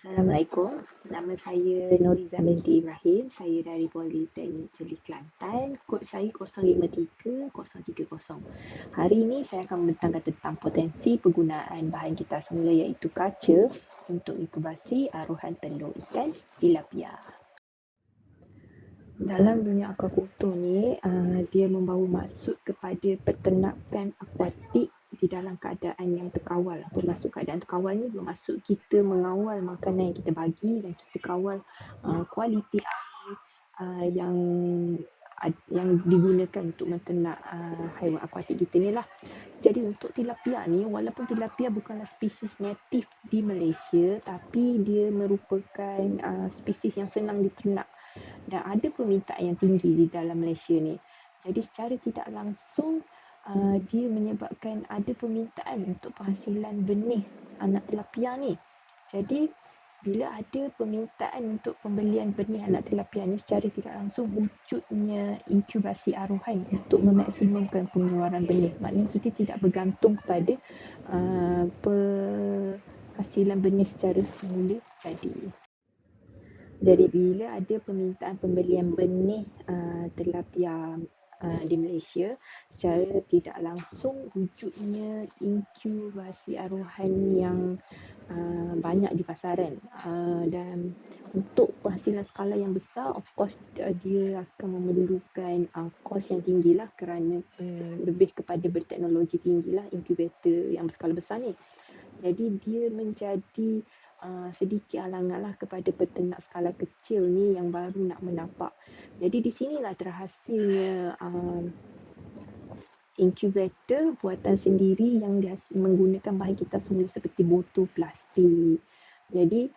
Assalamualaikum. Nama saya Noriza binti Ibrahim. Saya dari Politeknik Celik Kelantan. Kod saya 053030. Hari ini saya akan membentangkan tentang potensi penggunaan bahan kitas semula iaitu kaca untuk inkubasi aruhan telur ikan tilapia. Dalam dunia akuakultur ni, dia membawa maksud kepada peternakan akuatik di dalam keadaan yang terkawal. Bermaksud keadaan terkawal ni bermaksud kita mengawal makanan yang kita bagi dan kita kawal kualiti air yang digunakan untuk menternak haiwan akuatik kita ni lah. Jadi untuk tilapia ni, walaupun tilapia bukanlah spesies native di Malaysia, tapi dia merupakan spesies yang senang diternak dan ada permintaan yang tinggi di dalam Malaysia ni. Jadi secara tidak langsung dia menyebabkan ada permintaan untuk penghasilan benih anak tilapia ni. Jadi bila ada permintaan untuk pembelian benih anak tilapia ni, secara tidak langsung wujudnya inkubasi aruhan untuk memaksimumkan pengeluaran benih. Maknanya kita tidak bergantung kepada penghasilan benih secara semula jadi. Jadi bila ada permintaan pembelian benih tilapia di Malaysia, secara tidak langsung wujudnya inkubasi aruhan yang banyak di pasaran, dan untuk penghasilan skala yang besar, of course dia akan memerlukan kos yang tinggi lah, kerana lebih kepada berteknologi tinggi lah inkubator yang berskala besar ni. Jadi dia menjadi sedikit halangan lah kepada peternak skala kecil ni yang baru nak menapak. Jadi di sinilah terhasilnya inkubator buatan sendiri yang menggunakan bahan kitas semula seperti botol plastik. Jadi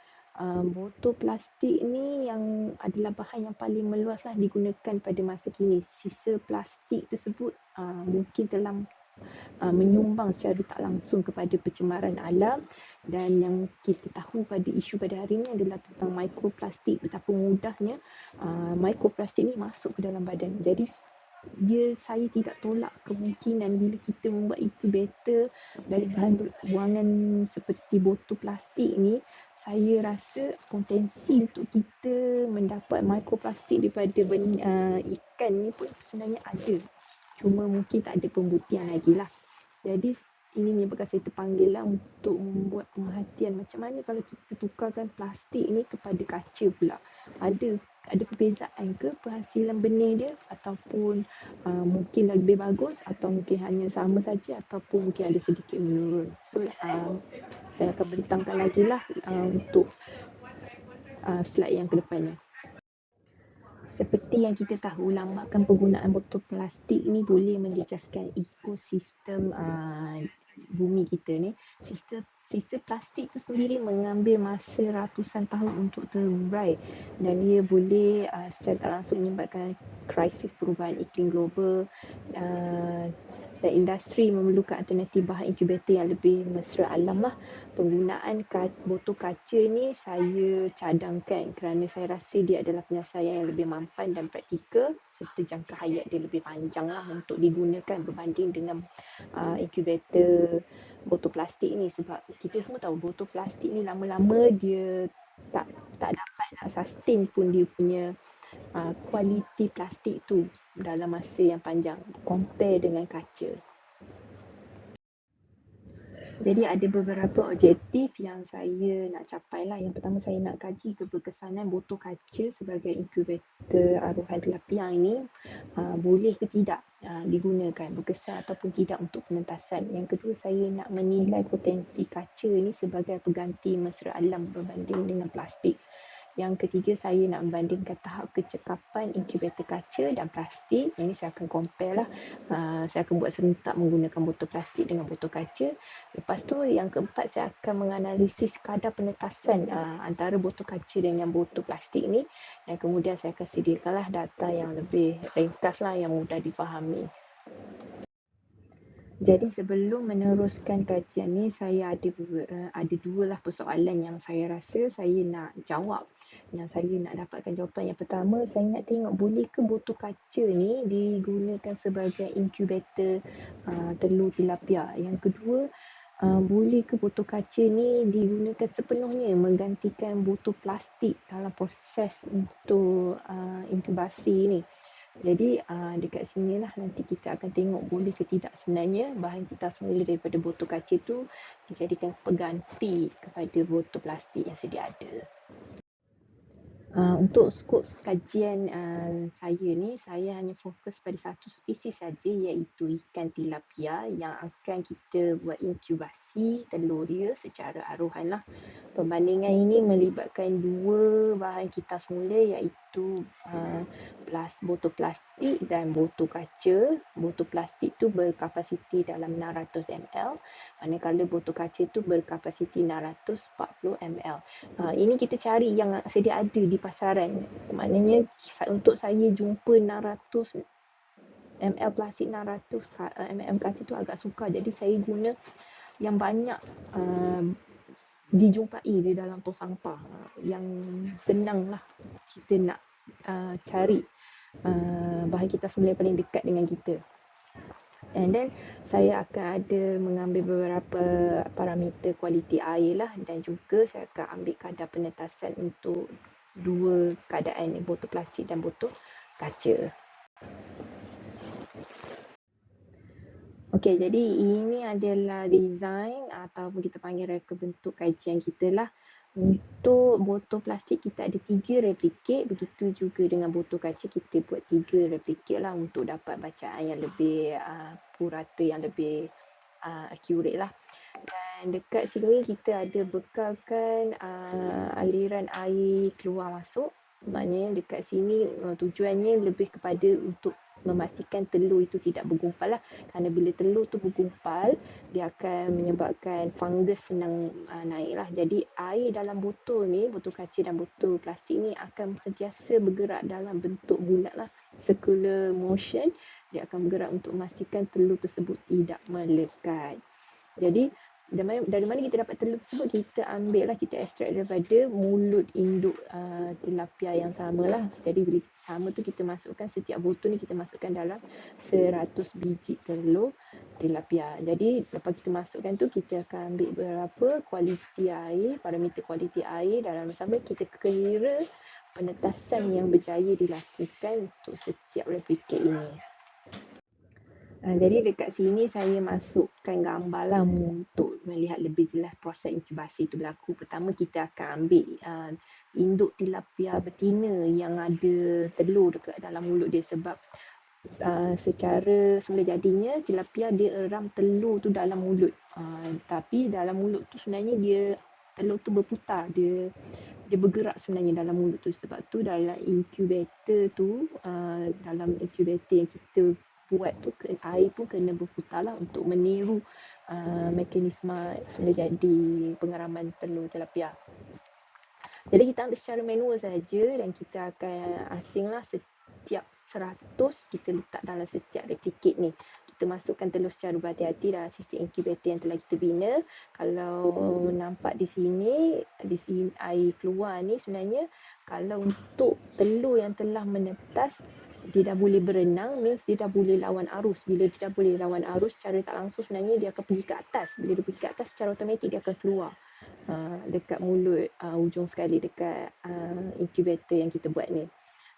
botol plastik ni yang adalah bahan yang paling meluas lah digunakan pada masa kini. Sisa plastik tersebut mungkin telah menyumbang secara tak langsung kepada pencemaran alam, dan yang kita tahu pada isu pada hari ini adalah tentang mikroplastik, betapa mudahnya mikroplastik ni masuk ke dalam badan. Jadi saya tidak tolak kemungkinan bila kita membuat inkubator dari bahan buangan seperti botol plastik ni, saya rasa potensi untuk kita mendapat mikroplastik daripada ikan ni pun sebenarnya ada. Cuma mungkin tak ada pembuktian lagi lah. Jadi ini menyebabkan saya terpanggil lah untuk membuat pemerhatian macam mana kalau kita tukarkan plastik ni kepada kaca pula. Ada perbezaan ke penghasilan benih dia, ataupun mungkin lebih bagus, atau mungkin hanya sama saja, ataupun mungkin ada sedikit menurun. So saya akan bentangkan lagi lah untuk slide yang kedepannya. Seperti yang kita tahu, lambakan penggunaan botol plastik ni boleh menjejaskan ekosistem bumi kita ni. Sistem plastik tu sendiri mengambil masa ratusan tahun untuk terurai, dan dia boleh secara tak langsung menyebabkan krisis perubahan iklim global, dan industri memerlukan alternatif bahan inkubator yang lebih mesra alam lah. Penggunaan botol kaca ni saya cadangkan kerana saya rasa dia adalah penyelesaian yang lebih mampan dan praktikal, serta jangka hayat dia lebih panjang lah untuk digunakan berbanding dengan inkubator botol plastik ni. Sebab kita semua tahu botol plastik ni lama-lama dia tak dapat nak sustain pun dia punya kualiti plastik tu dalam masa yang panjang compare dengan kaca. Jadi ada beberapa objektif yang saya nak capai lah. Yang pertama, saya nak kaji keberkesanan botol kaca sebagai inkubator aruhan tilapia ini boleh ke tidak digunakan, berkesan ataupun tidak untuk penentasan. Yang kedua, saya nak menilai potensi kaca ini sebagai pengganti mesra alam berbanding dengan plastik. Yang ketiga, saya nak membandingkan tahap kecekapan inkubator kaca dan plastik. Ini saya akan compare lah. Saya akan buat serentak menggunakan botol plastik dengan botol kaca. Lepas tu yang keempat, saya akan menganalisis kadar penetasan antara botol kaca dengan botol plastik ni. Dan kemudian saya akan sediakanlah data yang lebih ringkas lah, yang mudah difahami. Jadi sebelum meneruskan kajian ni, saya ada dua lah persoalan yang saya rasa saya nak jawab, yang saya nak dapatkan jawapan. Yang pertama, saya nak tengok boleh ke botol kaca ni digunakan sebagai inkubator telur tilapia. Yang kedua, boleh ke botol kaca ni digunakan sepenuhnya menggantikan botol plastik dalam proses untuk inkubasi ni. Jadi dekat sini lah nanti kita akan tengok boleh ke tidak sebenarnya bahan kita semula daripada botol kaca tu dijadikan pengganti kepada botol plastik yang sedia ada. Untuk skop kajian saya ni, saya hanya fokus pada satu spesies saja iaitu ikan tilapia yang akan kita buat inkubasi telur dia secara aruhan lah. Perbandingan ini melibatkan dua bahan kita semula iaitu botol plastik dan botol kaca. Botol plastik tu berkapasiti dalam 600 ml, manakala botol kaca tu berkapasiti 640 ml. Ini kita cari yang sedia ada di pasaran. Maknanya untuk saya jumpa 600 ml plastik 600 ml kaca tu agak sukar. Jadi saya guna yang banyak dijumpai di dalam tong sampah. Yang senang lah kita nak cari bahan kita semula yang paling dekat dengan kita. And then saya akan ada mengambil beberapa parameter kualiti air lah, dan juga saya akan ambil kadar penetasan untuk dua keadaan ni, botol plastik dan botol kaca. Okey, jadi ini adalah design ataupun kita panggil reka bentuk kajian kita lah. Untuk botol plastik kita ada 3 replicate, begitu juga dengan botol kaca kita buat 3 replicate lah untuk dapat bacaan yang lebih purata, yang lebih accurate lah. Dan dekat sini kita ada bekalkan aliran air keluar masuk. Maknanya dekat sini tujuannya lebih kepada untuk memastikan telur itu tidak bergumpal lah. Kerana bila telur tu bergumpal, dia akan menyebabkan fungus senang naik lah. Jadi air dalam botol ni, botol kaca dan botol plastik ni akan sentiasa bergerak dalam bentuk bulat lah. Circular motion, dia akan bergerak untuk memastikan telur tersebut tidak melekat. Jadi dari mana kita dapat telur tersebut, kita ambil lah, kita ekstrak daripada mulut induk tilapia yang sama lah. Jadi bila sama tu kita masukkan, setiap botol ni kita masukkan dalam 100 biji telur tilapia. Jadi lepas kita masukkan tu, kita akan ambil berapa kualiti air, parameter kualiti air dalam sambil kita kira penetasan yang berjaya dilakukan untuk setiap replicate ini. Jadi dekat sini saya masukkan gambar lah untuk melihat lebih jelas proses inkubasi itu berlaku. Pertama kita akan ambil induk tilapia betina yang ada telur dekat dalam mulut dia, sebab secara semula jadinya tilapia dia eram telur tu dalam mulut. Tapi dalam mulut tu sebenarnya telur tu berputar, dia bergerak sebenarnya dalam mulut tu. Sebab tu dalam incubator tu, dalam incubator yang kita buat tu, air pun kena berputar lah untuk meniru mekanisme semula jadi pengeraman telur tilapia. Jadi kita ambil secara manual saja dan kita akan asinglah setiap 100 kita letak dalam setiap replicate ni. Kita masukkan telur secara berhati-hati dalam sistem incubator yang telah kita bina. Kalau nampak di sini air keluar ni sebenarnya kalau untuk telur yang telah menetas, dia dah boleh berenang, means dia dah boleh lawan arus. Bila dia dah boleh lawan arus, secara tak langsung sebenarnya dia akan pergi ke atas. Bila dia pergi ke atas, secara automatik dia akan keluar dekat mulut ujung sekali dekat incubator yang kita buat ni.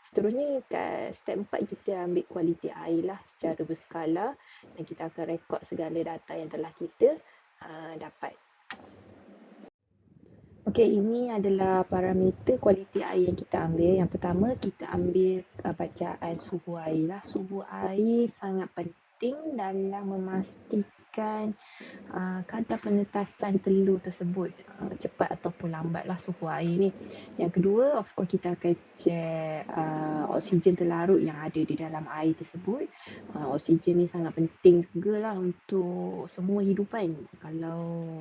Seterusnya kat step 4 kita ambil kualiti air lah secara berskala, dan kita akan rekod segala data yang telah kita dapat. Okey, ini adalah parameter kualiti air yang kita ambil. Yang pertama kita ambil bacaan suhu air lah. Suhu air sangat penting dalam memastikan kadar penetasan telur tersebut cepat ataupun lambat lah suhu air ni. Yang kedua, of course kita akan cek oksigen terlarut yang ada di dalam air tersebut. Oksigen ni sangat penting jugalah untuk semua hidupan. Kalau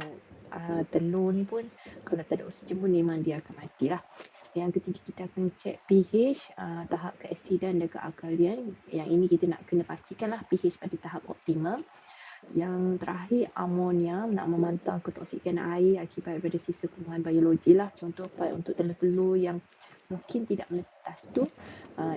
telur ni pun kalau tak ada oksigen pun memang dia akan mati lah. Yang ketiga kita akan cek pH, tahap keasidan dan kealkalian. Yang ini kita nak kena pastikan lah pH pada tahap optimal. Yang terakhir amonia, nak memantau ketoksikan air akibat pada sisa kumpulan biologi lah. Contoh untuk telur-telur yang mungkin tidak menetas tu,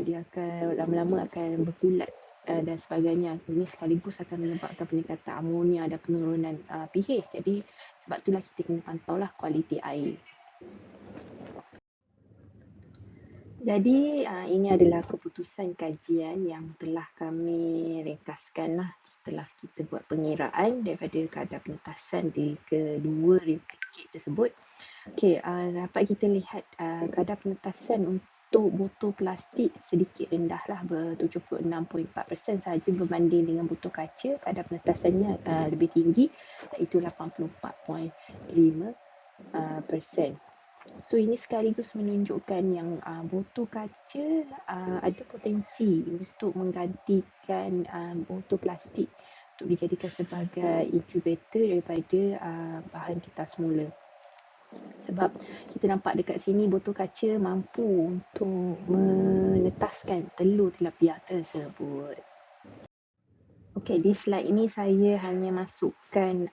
dia akan lama-lama akan berkulat dan sebagainya. Ini sekaligus akan menyebabkan peningkatan amonia dan penurunan pH. Jadi sebab itulah kita kena pantaulah kualiti air. Jadi ini adalah keputusan kajian yang telah kami ringkaskan lah setelah kita buat pengiraan daripada kadar penetasan di kedua replicate tersebut. Okey, dapat kita lihat kadar penetasan untuk botol plastik sedikit rendah lah, 76.4% sahaja berbanding dengan botol kaca. Kadar penetasannya lebih tinggi, iaitu 84.5%. So ini sekaligus menunjukkan yang botol kaca ada potensi untuk menggantikan botol plastik untuk dijadikan sebagai incubator daripada bahan kita semula. Sebab kita nampak dekat sini botol kaca mampu untuk menetaskan telur tilapia tersebut. Okey, di slide ini saya hanya masukkan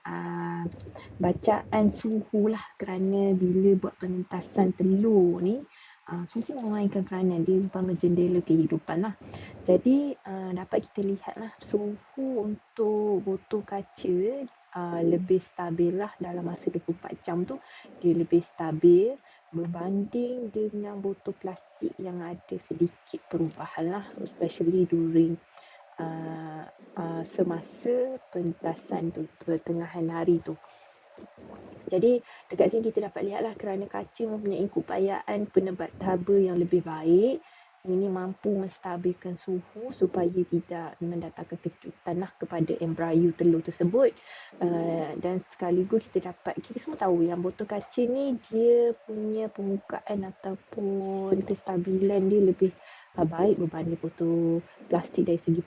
bacaan suhu lah, kerana bila buat penentasan telur ni suhu memainkan peranan, dia umpama jendela kehidupan lah. Jadi dapat kita lihat lah suhu untuk botol kaca lebih stabil lah dalam masa 24 jam tu, dia lebih stabil berbanding dengan botol plastik yang ada sedikit perubahan lah, especially during semasa penetasan tu, pertengahan hari tu. Jadi dekat sini kita dapat lihatlah kerana kaca mempunyai keupayaan penebat haba yang lebih baik, ini mampu menstabilkan suhu supaya tidak mendatangkan kejutan lah kepada embrio telur tersebut. Dan sekaligus kita semua tahu yang botol kaca ni dia punya permukaan ataupun kestabilan dia lebih baik berbanding botol plastik dari segi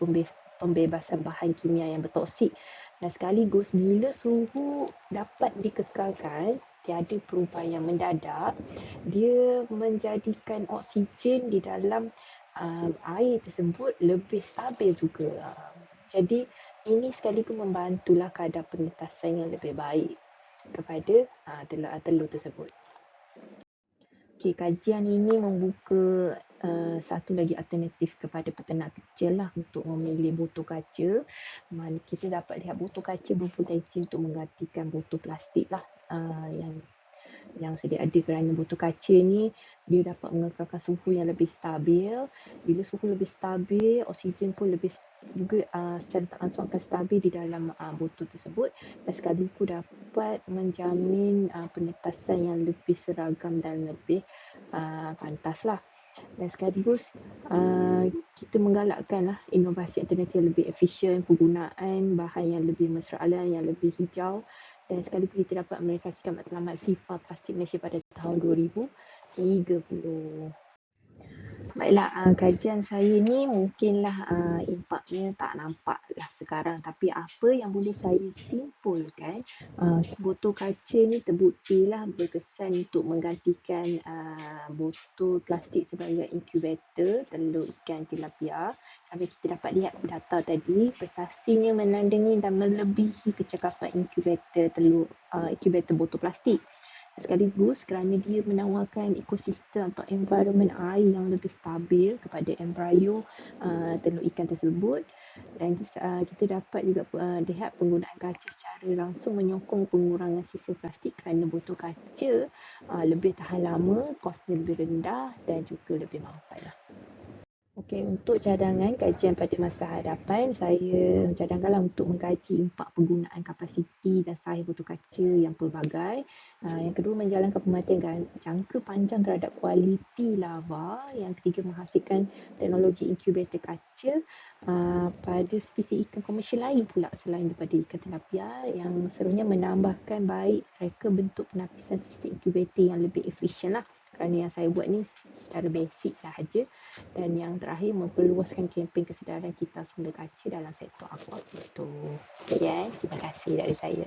pembebasan bahan kimia yang bertoksik. Dan sekaligus bila suhu dapat dikekalkan, tiada perubahan yang mendadak, dia menjadikan oksigen di dalam air tersebut lebih stabil juga. Jadi ini sekaligus membantulah kadar penetasan yang lebih baik kepada telur tersebut. Okay, kajian ini membuka satu lagi alternatif kepada peternak kecil lah untuk memilih botol kaca. Kita dapat lihat botol kaca berpotensi untuk menggantikan botol plastik lah yang sedia ada, kerana botol kaca ni dia dapat mengekalkan suhu yang lebih stabil. Bila suhu lebih stabil, oksigen pun lebih juga secara tak langsung akan stabil di dalam botol tersebut, dan sekaligus dapat menjamin penetasan yang lebih seragam dan lebih pantas lah. Dan sekaligus kita menggalakkan lah inovasi alternatif yang lebih efisien, penggunaan bahan yang lebih mesra alam, yang lebih hijau, dan sekaligus kita dapat merealisasikan matlamat sifar plastik Malaysia pada tahun 2030. Baiklah, kajian saya ni mungkinlah impaknya tak nampak lah sekarang, tapi apa yang boleh saya simpulkan, botol kaca ni terbuktilah berkesan untuk menggantikan botol plastik sebagai incubator telur ikan tilapia. Kerana kita dapat lihat data tadi, prestasinya menandingi dan melebihi kecakapan incubator botol plastik. Sekaligus kerana dia menawarkan ekosistem atau environment air yang lebih stabil kepada embrio telur ikan tersebut. Dan kita dapat juga lihat penggunaan kaca secara langsung menyokong pengurangan sisa plastik, kerana botol kaca lebih tahan lama, kosnya lebih rendah dan juga lebih manfaat lah. Okey, untuk cadangan kajian pada masa hadapan, saya mencadangkanlah untuk mengkaji impak penggunaan kapasiti dan saiz botol kaca yang pelbagai. Yang kedua, menjalankan pemerhatian jangka panjang terhadap kualiti lava. Yang ketiga, menghasilkan teknologi incubator kaca pada spesies ikan komersial lain pula selain daripada ikan tilapia, yang seterusnya menambahkan baik reka bentuk penapisan sistem incubator yang lebih efisien lah, kerana yang saya buat ni secara basic sahaja. Dan yang terakhir, memperluaskan kempen kesedaran kita semula kaca dalam sektor aquaculture. Okay, terima kasih dari saya.